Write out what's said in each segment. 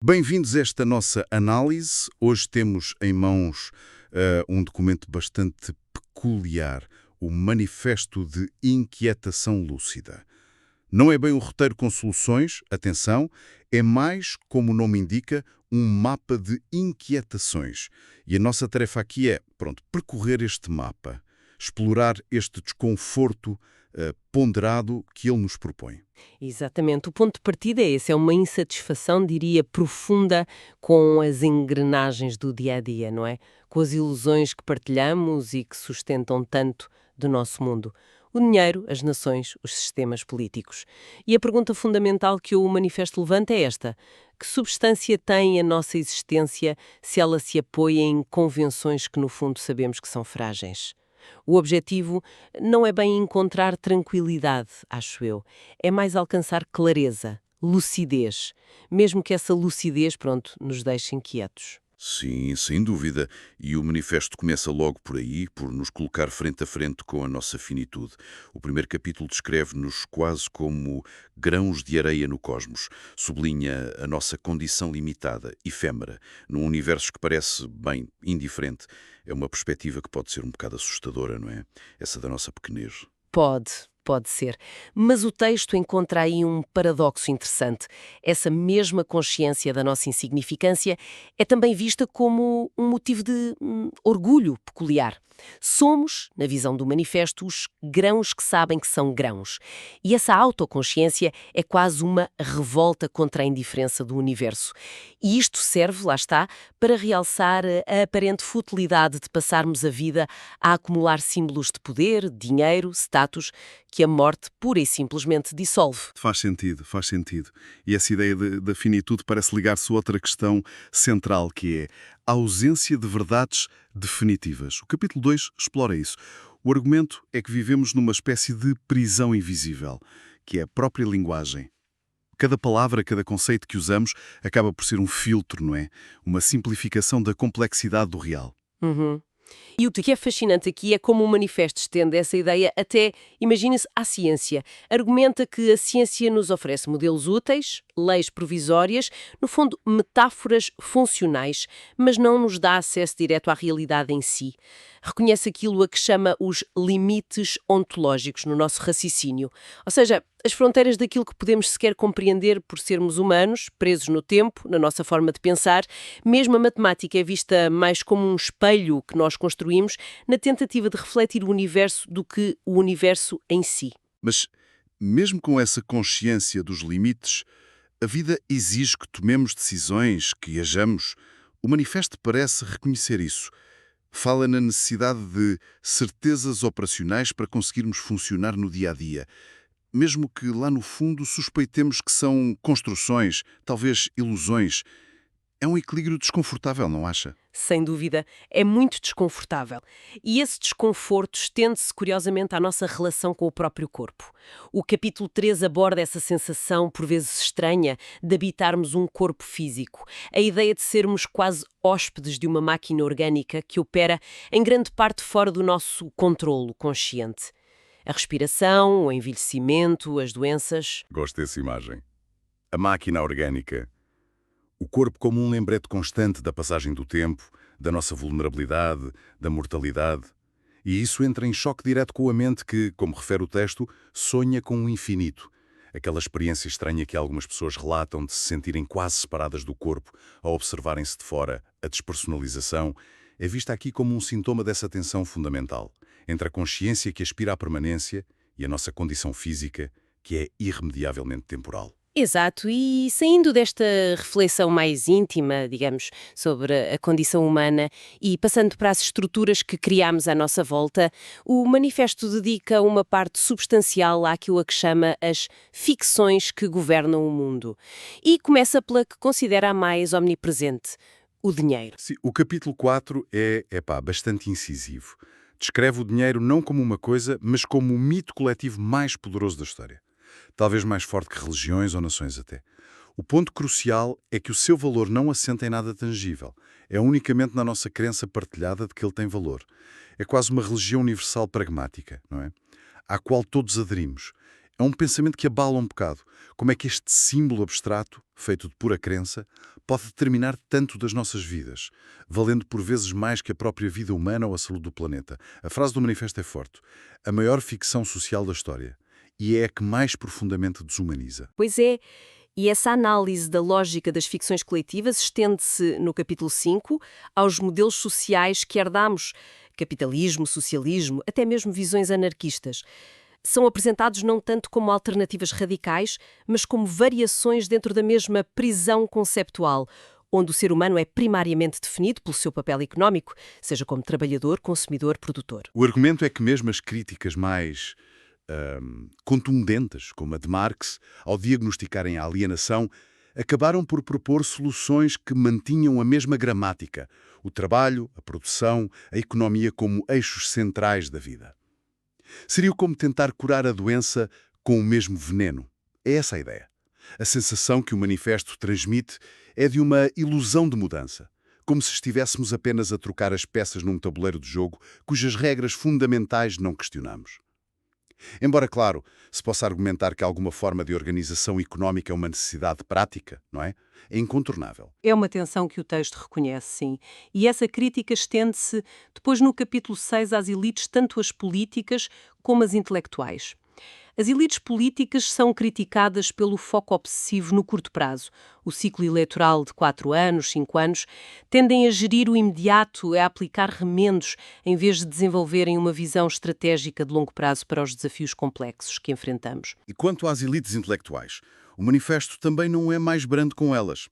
Bem-vindos a esta nossa análise. Hoje temos em mãos um documento bastante peculiar, o Manifesto de Inquietação Lúcida. Não é bem um roteiro com soluções, atenção, é mais, como o nome indica, um mapa de inquietações. E a nossa tarefa aqui é, percorrer este mapa, explorar este desconforto ponderado que ele nos propõe. Exatamente. O ponto de partida é esse, é uma insatisfação, diria, profunda com as engrenagens do dia a dia, não é? Com as ilusões que partilhamos e que sustentam tanto do nosso mundo. O dinheiro, as nações, os sistemas políticos. E a pergunta fundamental que o manifesto levanta é esta: que substância tem a nossa existência se ela se apoia em convenções que, no fundo, sabemos que são frágeis? O objetivo não é bem encontrar tranquilidade, acho eu. É mais alcançar clareza, lucidez. Mesmo que essa lucidez, nos deixe inquietos. Sim, sem dúvida. E o manifesto começa logo por aí, por nos colocar frente a frente com a nossa finitude. O primeiro capítulo descreve-nos quase como grãos de areia no cosmos. Sublinha a nossa condição limitada, efêmera, num universo que parece, bem, indiferente. É uma perspectiva que pode ser um bocado assustadora, não é? Essa da nossa pequenez. Pode ser. Mas o texto encontra aí um paradoxo interessante. Essa mesma consciência da nossa insignificância é também vista como um motivo de orgulho peculiar. Somos, na visão do manifesto, os grãos que sabem que são grãos. E essa autoconsciência é quase uma revolta contra a indiferença do universo. E isto serve, lá está, para realçar a aparente futilidade de passarmos a vida a acumular símbolos de poder, dinheiro, status, que a morte pura e simplesmente dissolve. Faz sentido, faz sentido. E essa ideia da finitude parece ligar-se a outra questão central, que é a ausência de verdades definitivas. O capítulo 2 explora isso. O argumento é que vivemos numa espécie de prisão invisível, que é a própria linguagem. Cada palavra, cada conceito que usamos acaba por ser um filtro, não é? Uma simplificação da complexidade do real. Uhum. E o que é fascinante aqui é como o manifesto estende essa ideia até, imagine-se, à ciência. Argumenta que a ciência nos oferece modelos úteis, leis provisórias, no fundo, metáforas funcionais, mas não nos dá acesso direto à realidade em si. Reconhece aquilo a que chama os limites ontológicos no nosso raciocínio. Ou seja, as fronteiras daquilo que podemos sequer compreender por sermos humanos, presos no tempo, na nossa forma de pensar. Mesmo a matemática é vista mais como um espelho que nós construímos na tentativa de refletir o universo do que o universo em si. Mas, mesmo com essa consciência dos limites, a vida exige que tomemos decisões, que hajamos. O manifesto parece reconhecer isso. Fala na necessidade de certezas operacionais para conseguirmos funcionar no dia a dia, mesmo que lá no fundo suspeitemos que são construções, talvez ilusões. É um equilíbrio desconfortável, não acha? Sem dúvida, é muito desconfortável. E esse desconforto estende-se, curiosamente, à nossa relação com o próprio corpo. O capítulo 3 aborda essa sensação, por vezes estranha, de habitarmos um corpo físico. A ideia de sermos quase hóspedes de uma máquina orgânica que opera em grande parte fora do nosso controlo consciente. A respiração, o envelhecimento, as doenças. Gosto dessa imagem. A máquina orgânica. O corpo como um lembrete constante da passagem do tempo, da nossa vulnerabilidade, da mortalidade. E isso entra em choque direto com a mente que, como refere o texto, sonha com o infinito. Aquela experiência estranha que algumas pessoas relatam de se sentirem quase separadas do corpo ao observarem-se de fora. A despersonalização é vista aqui como um sintoma dessa tensão fundamental entre a consciência que aspira à permanência e a nossa condição física, que é irremediavelmente temporal. Exato, e saindo desta reflexão mais íntima, digamos, sobre a condição humana e passando para as estruturas que criamos à nossa volta, o manifesto dedica uma parte substancial àquilo a que chama as ficções que governam o mundo. E começa pela que considera a mais omnipresente, o dinheiro. Sim, o capítulo 4 é bastante incisivo. Descreve o dinheiro não como uma coisa, mas como o mito coletivo mais poderoso da história. Talvez mais forte que religiões ou nações até. O ponto crucial é que o seu valor não assenta em nada tangível. É unicamente na nossa crença partilhada de que ele tem valor. É quase uma religião universal pragmática, não é? À qual todos aderimos. É um pensamento que abala um bocado. Como é que este símbolo abstrato, feito de pura crença, pode determinar tanto das nossas vidas, valendo por vezes mais que a própria vida humana ou a saúde do planeta. A frase do manifesto é forte. A maior ficção social da história. E é a que mais profundamente desumaniza. Pois é, e essa análise da lógica das ficções coletivas estende-se, no capítulo 5, aos modelos sociais que herdamos, capitalismo, socialismo, até mesmo visões anarquistas. São apresentados não tanto como alternativas radicais, mas como variações dentro da mesma prisão conceptual, onde o ser humano é primariamente definido pelo seu papel económico, seja como trabalhador, consumidor, produtor. O argumento é que mesmo as críticas mais contundentes, como a de Marx, ao diagnosticarem a alienação, acabaram por propor soluções que mantinham a mesma gramática, o trabalho, a produção, a economia como eixos centrais da vida. Seria como tentar curar a doença com o mesmo veneno. É essa a ideia. A sensação que o manifesto transmite é de uma ilusão de mudança, como se estivéssemos apenas a trocar as peças num tabuleiro de jogo cujas regras fundamentais não questionamos. Embora, claro, se possa argumentar que alguma forma de organização económica é uma necessidade prática, não é? É incontornável. É uma tensão que o texto reconhece, sim. E essa crítica estende-se depois no capítulo 6 às elites, tanto as políticas como as intelectuais. As elites políticas são criticadas pelo foco obsessivo no curto prazo. O ciclo eleitoral de 4 anos, 5 anos, tendem a gerir o imediato, a aplicar remendos, em vez de desenvolverem uma visão estratégica de longo prazo para os desafios complexos que enfrentamos. E quanto às elites intelectuais, o manifesto também não é mais brando com elas.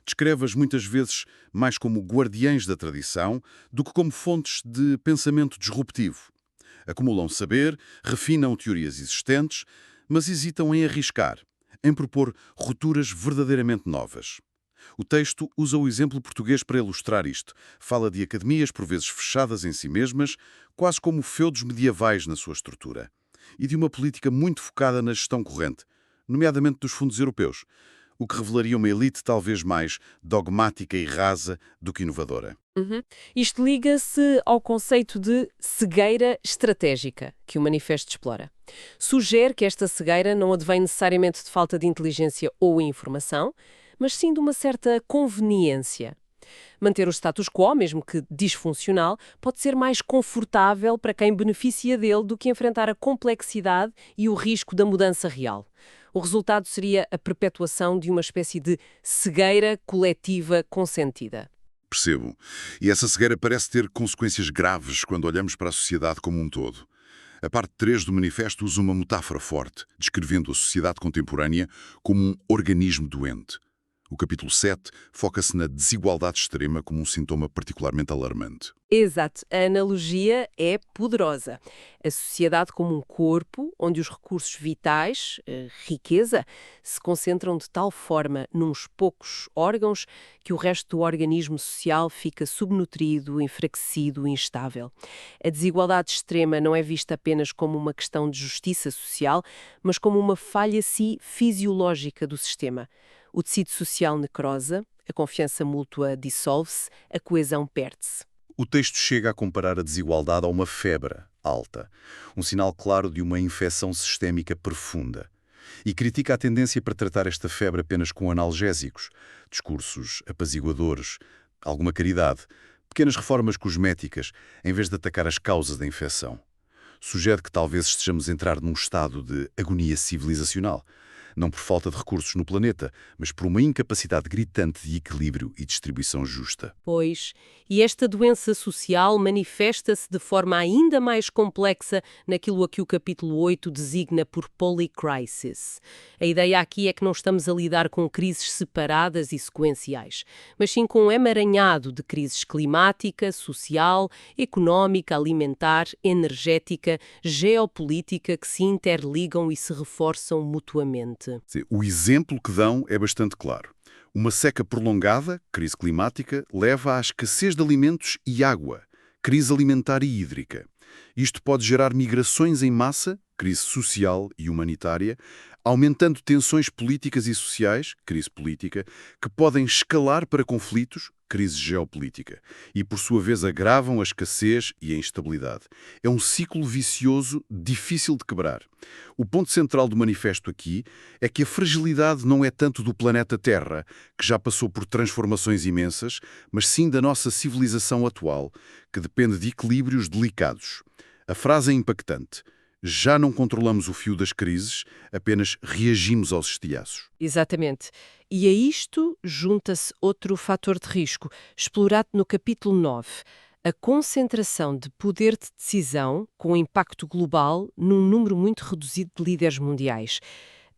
Descreve-as muitas vezes mais como guardiães da tradição do que como fontes de pensamento disruptivo. Acumulam saber, refinam teorias existentes, mas hesitam em arriscar, em propor rupturas verdadeiramente novas. O texto usa o exemplo português para ilustrar isto. Fala de academias por vezes fechadas em si mesmas, quase como feudos medievais na sua estrutura, e de uma política muito focada na gestão corrente, nomeadamente dos fundos europeus, o que revelaria uma elite talvez mais dogmática e rasa do que inovadora. Isto liga-se ao conceito de cegueira estratégica, que o manifesto explora. Sugere que esta cegueira não advém necessariamente de falta de inteligência ou informação, mas sim de uma certa conveniência. Manter o status quo, mesmo que disfuncional, pode ser mais confortável para quem beneficia dele do que enfrentar a complexidade e o risco da mudança real. O resultado seria a perpetuação de uma espécie de cegueira coletiva consentida. Percebo. E essa cegueira parece ter consequências graves quando olhamos para a sociedade como um todo. A parte 3 do manifesto usa uma metáfora forte, descrevendo a sociedade contemporânea como um organismo doente. O capítulo 7 foca-se na desigualdade extrema como um sintoma particularmente alarmante. Exato. A analogia é poderosa. A sociedade como um corpo onde os recursos vitais, riqueza, se concentram de tal forma nos poucos órgãos que o resto do organismo social fica subnutrido, enfraquecido e instável. A desigualdade extrema não é vista apenas como uma questão de justiça social, mas como uma falha fisiológica do sistema. O tecido social necrosa, a confiança mútua dissolve-se, a coesão perde-se. O texto chega a comparar a desigualdade a uma febre alta, um sinal claro de uma infecção sistémica profunda. E critica a tendência para tratar esta febre apenas com analgésicos, discursos apaziguadores, alguma caridade, pequenas reformas cosméticas, em vez de atacar as causas da infecção. Sugere que talvez estejamos a entrar num estado de agonia civilizacional, não por falta de recursos no planeta, mas por uma incapacidade gritante de equilíbrio e distribuição justa. Pois, e esta doença social manifesta-se de forma ainda mais complexa naquilo a que o capítulo 8 designa por polycrisis. A ideia aqui é que não estamos a lidar com crises separadas e sequenciais, mas sim com um emaranhado de crises climática, social, económica, alimentar, energética, geopolítica que se interligam e se reforçam mutuamente. O exemplo que dão é bastante claro. Uma seca prolongada, crise climática, leva à escassez de alimentos e água, crise alimentar e hídrica. Isto pode gerar migrações em massa, crise social e humanitária, aumentando tensões políticas e sociais, crise política, que podem escalar para conflitos, crise geopolítica, e por sua vez agravam a escassez e a instabilidade. É um ciclo vicioso difícil de quebrar. O ponto central do manifesto aqui é que a fragilidade não é tanto do planeta Terra, que já passou por transformações imensas, mas sim da nossa civilização atual, que depende de equilíbrios delicados. A frase é impactante. Já não controlamos o fio das crises, apenas reagimos aos estilhaços. Exatamente. E a isto junta-se outro fator de risco, explorado no capítulo 9, a concentração de poder de decisão com impacto global num número muito reduzido de líderes mundiais.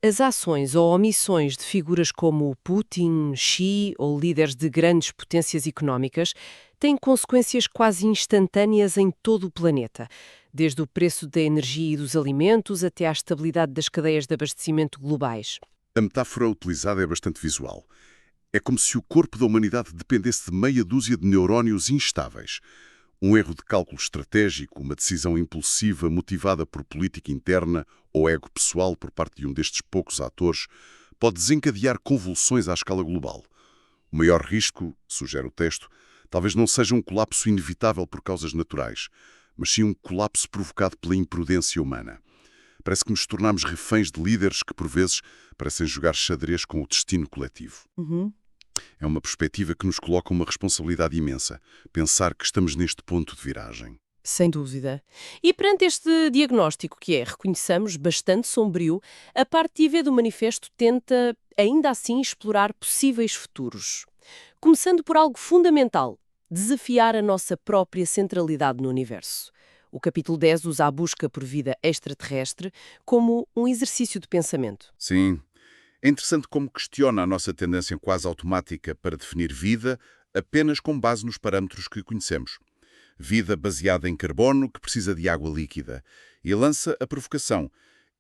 As ações ou omissões de figuras como Putin, Xi ou líderes de grandes potências económicas têm consequências quase instantâneas em todo o planeta, desde o preço da energia e dos alimentos até à estabilidade das cadeias de abastecimento globais. A metáfora utilizada é bastante visual. É como se o corpo da humanidade dependesse de meia dúzia de neurónios instáveis. Um erro de cálculo estratégico, uma decisão impulsiva motivada por política interna ou ego pessoal por parte de um destes poucos atores pode desencadear convulsões à escala global. O maior risco, sugere o texto, talvez não seja um colapso inevitável por causas naturais, mas sim um colapso provocado pela imprudência humana. Parece que nos tornamos reféns de líderes que, por vezes, parecem jogar xadrez com o destino coletivo. É uma perspectiva que nos coloca uma responsabilidade imensa, pensar que estamos neste ponto de viragem. Sem dúvida. E perante este diagnóstico, que é, reconheçamos, bastante sombrio, a parte IV do manifesto tenta, ainda assim, explorar possíveis futuros. Começando por algo fundamental, desafiar a nossa própria centralidade no universo. O capítulo 10 usa a busca por vida extraterrestre como um exercício de pensamento. Sim. É interessante como questiona a nossa tendência quase automática para definir vida apenas com base nos parâmetros que conhecemos. Vida baseada em carbono que precisa de água líquida. E lança a provocação.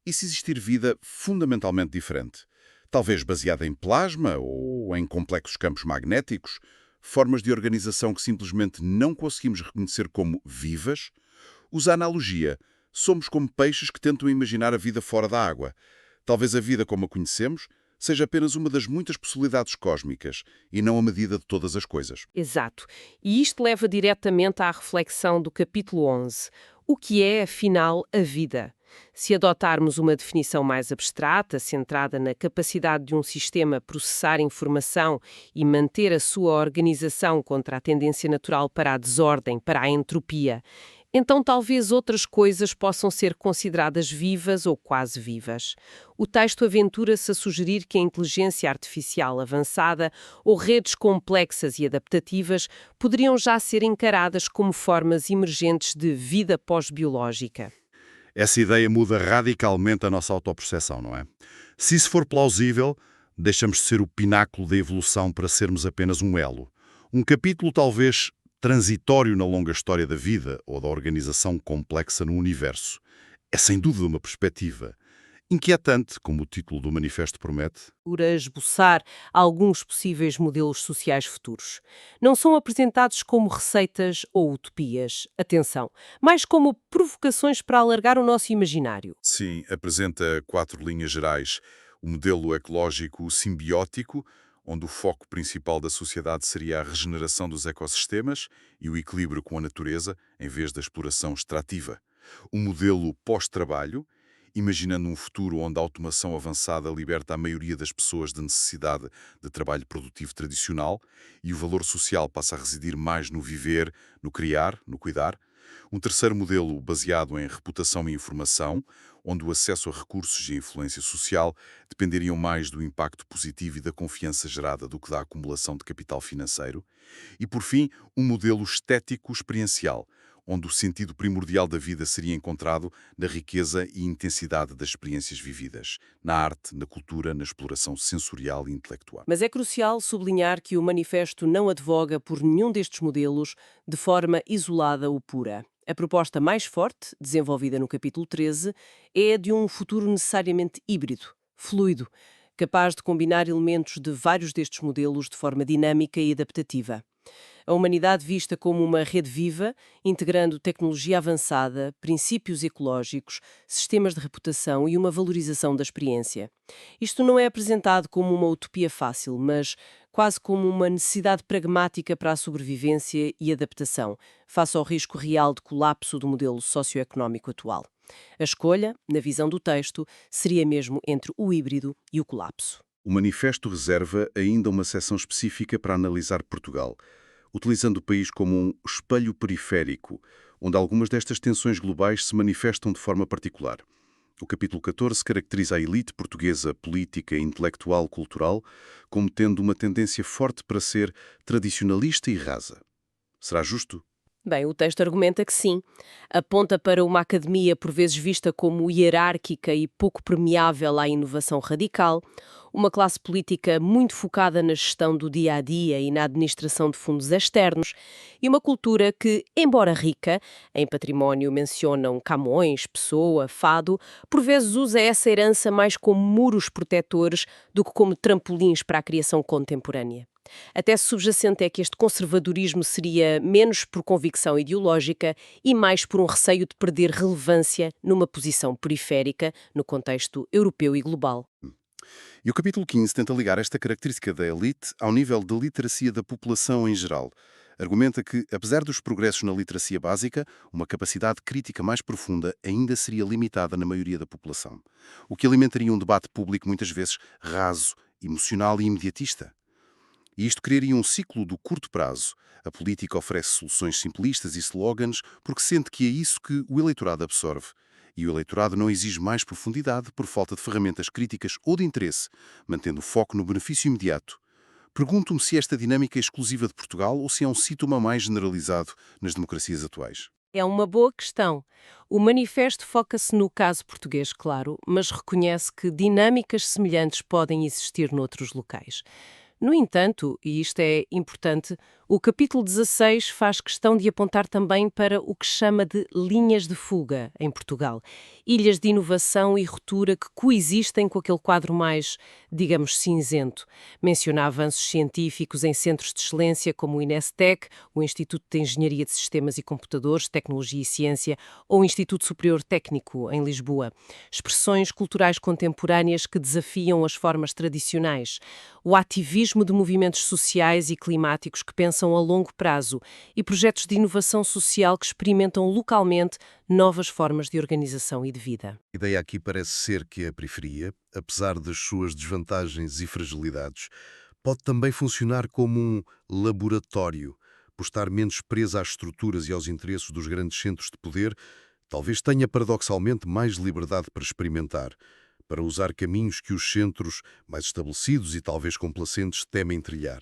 E se existir vida fundamentalmente diferente? Talvez baseada em plasma ou em complexos campos magnéticos? Formas de organização que simplesmente não conseguimos reconhecer como vivas? Usa a analogia. Somos como peixes que tentam imaginar a vida fora da água. Talvez a vida como a conhecemos seja apenas uma das muitas possibilidades cósmicas e não a medida de todas as coisas. Exato. E isto leva diretamente à reflexão do capítulo 11. O que é, afinal, a vida? Se adotarmos uma definição mais abstrata, centrada na capacidade de um sistema processar informação e manter a sua organização contra a tendência natural para a desordem, para a entropia, então talvez outras coisas possam ser consideradas vivas ou quase vivas. O texto aventura-se a sugerir que a inteligência artificial avançada ou redes complexas e adaptativas poderiam já ser encaradas como formas emergentes de vida pós-biológica. Essa ideia muda radicalmente a nossa autoperceção, não é? Se isso for plausível, deixamos de ser o pináculo da evolução para sermos apenas um elo. Um capítulo talvez transitório na longa história da vida ou da organização complexa no universo. É sem dúvida uma perspectiva inquietante, como o título do manifesto promete. Por esboçar alguns possíveis modelos sociais futuros. Não são apresentados como receitas ou utopias, atenção, mas como provocações para alargar o nosso imaginário. Sim, apresenta 4 linhas gerais. O modelo ecológico simbiótico, onde o foco principal da sociedade seria a regeneração dos ecossistemas e o equilíbrio com a natureza, em vez da exploração extrativa. O modelo pós-trabalho, imaginando um futuro onde a automação avançada liberta a maioria das pessoas da necessidade de trabalho produtivo tradicional e o valor social passa a residir mais no viver, no criar, no cuidar. Um terceiro modelo baseado em reputação e informação, onde o acesso a recursos e a influência social dependeriam mais do impacto positivo e da confiança gerada do que da acumulação de capital financeiro. E, por fim, um modelo estético-experiencial, onde o sentido primordial da vida seria encontrado na riqueza e intensidade das experiências vividas, na arte, na cultura, na exploração sensorial e intelectual. Mas é crucial sublinhar que o manifesto não advoga por nenhum destes modelos de forma isolada ou pura. A proposta mais forte, desenvolvida no capítulo 13, é a de um futuro necessariamente híbrido, fluido, capaz de combinar elementos de vários destes modelos de forma dinâmica e adaptativa. A humanidade vista como uma rede viva, integrando tecnologia avançada, princípios ecológicos, sistemas de reputação e uma valorização da experiência. Isto não é apresentado como uma utopia fácil, mas quase como uma necessidade pragmática para a sobrevivência e adaptação, face ao risco real de colapso do modelo socioeconómico atual. A escolha, na visão do texto, seria mesmo entre o híbrido e o colapso. O manifesto reserva ainda uma seção específica para analisar Portugal, utilizando o país como um espelho periférico, onde algumas destas tensões globais se manifestam de forma particular. O capítulo 14 caracteriza a elite portuguesa política, intelectual, cultural, como tendo uma tendência forte para ser tradicionalista e rasa. Será justo? Bem, o texto argumenta que sim. Aponta para uma academia por vezes vista como hierárquica e pouco permeável à inovação radical, uma classe política muito focada na gestão do dia-a-dia e na administração de fundos externos, e uma cultura que, embora rica, em património mencionam Camões, Pessoa, Fado, por vezes usa essa herança mais como muros protetores do que como trampolins para a criação contemporânea. A tese subjacente é que este conservadorismo seria menos por convicção ideológica e mais por um receio de perder relevância numa posição periférica no contexto europeu e global. E o capítulo 15 tenta ligar esta característica da elite ao nível de literacia da população em geral. Argumenta que, apesar dos progressos na literacia básica, uma capacidade crítica mais profunda ainda seria limitada na maioria da população, o que alimentaria um debate público muitas vezes raso, emocional e imediatista. E isto criaria um ciclo do curto prazo. A política oferece soluções simplistas e slogans porque sente que é isso que o eleitorado absorve. E o eleitorado não exige mais profundidade por falta de ferramentas críticas ou de interesse, mantendo o foco no benefício imediato. Pergunto-me se esta dinâmica é exclusiva de Portugal ou se é um sintoma mais generalizado nas democracias atuais. É uma boa questão. O manifesto foca-se no caso português, claro, mas reconhece que dinâmicas semelhantes podem existir noutros locais. No entanto, e isto é importante, o capítulo 16 faz questão de apontar também para o que chama de linhas de fuga em Portugal. Ilhas de inovação e ruptura que coexistem com aquele quadro mais, digamos, cinzento. Menciona avanços científicos em centros de excelência como o INESTEC, o Instituto de Engenharia de Sistemas e Computadores, Tecnologia e Ciência, ou o Instituto Superior Técnico, em Lisboa. Expressões culturais contemporâneas que desafiam as formas tradicionais. O ativismo de movimentos sociais e climáticos que pensam a longo prazo e projetos de inovação social que experimentam localmente novas formas de organização e de vida. A ideia aqui parece ser que a periferia, apesar das suas desvantagens e fragilidades, pode também funcionar como um laboratório, por estar menos presa às estruturas e aos interesses dos grandes centros de poder, talvez tenha paradoxalmente mais liberdade para experimentar, para usar caminhos que os centros mais estabelecidos e talvez complacentes temem trilhar.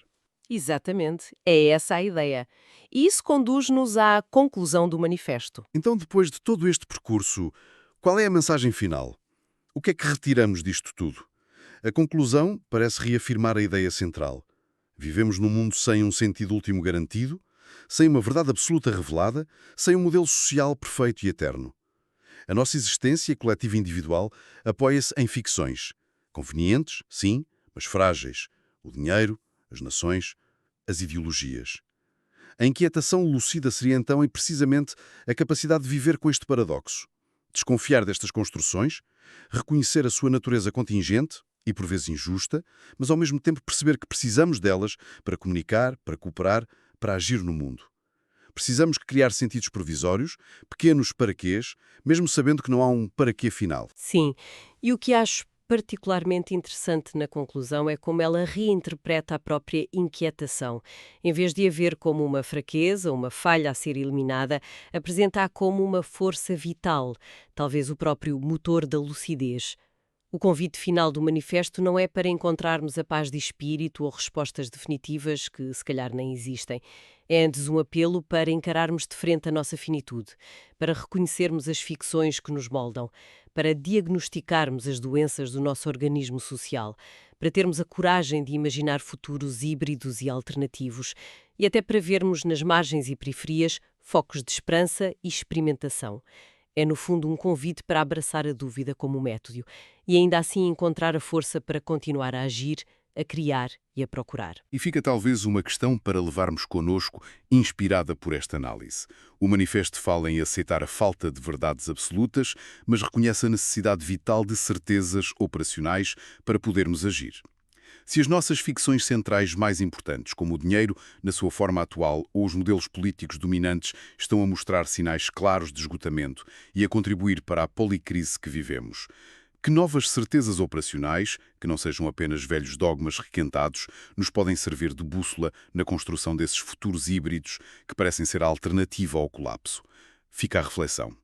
Exatamente, é essa a ideia. E isso conduz-nos à conclusão do manifesto. Então, depois de todo este percurso, qual é a mensagem final? O que é que retiramos disto tudo? A conclusão parece reafirmar a ideia central. Vivemos num mundo sem um sentido último garantido, sem uma verdade absoluta revelada, sem um modelo social perfeito e eterno. A nossa existência coletiva e individual apoia-se em ficções. Convenientes, sim, mas frágeis. O dinheiro, as nações, as ideologias. A inquietação lucida seria então precisamente a capacidade de viver com este paradoxo. Desconfiar destas construções, reconhecer a sua natureza contingente e por vezes injusta, mas ao mesmo tempo perceber que precisamos delas para comunicar, para cooperar, para agir no mundo. Precisamos criar sentidos provisórios, pequenos paraquês, mesmo sabendo que não há um paraquê final. Sim, e o que acho particularmente interessante na conclusão é como ela reinterpreta a própria inquietação. Em vez de a ver como uma fraqueza, uma falha a ser eliminada, apresenta-a como uma força vital, talvez o próprio motor da lucidez. O convite final do manifesto não é para encontrarmos a paz de espírito ou respostas definitivas que, se calhar, nem existem. É antes um apelo para encararmos de frente a nossa finitude, para reconhecermos as ficções que nos moldam, para diagnosticarmos as doenças do nosso organismo social, para termos a coragem de imaginar futuros híbridos e alternativos e até para vermos nas margens e periferias focos de esperança e experimentação. É, no fundo, um convite para abraçar a dúvida como método e ainda assim encontrar a força para continuar a agir, a criar e a procurar. E fica talvez uma questão para levarmos connosco, inspirada por esta análise. O manifesto fala em aceitar a falta de verdades absolutas, mas reconhece a necessidade vital de certezas operacionais para podermos agir. Se as nossas ficções centrais mais importantes, como o dinheiro na sua forma atual ou os modelos políticos dominantes, estão a mostrar sinais claros de esgotamento e a contribuir para a policrise que vivemos, que novas certezas operacionais, que não sejam apenas velhos dogmas requentados, nos podem servir de bússola na construção desses futuros híbridos que parecem ser a alternativa ao colapso? Fica a reflexão.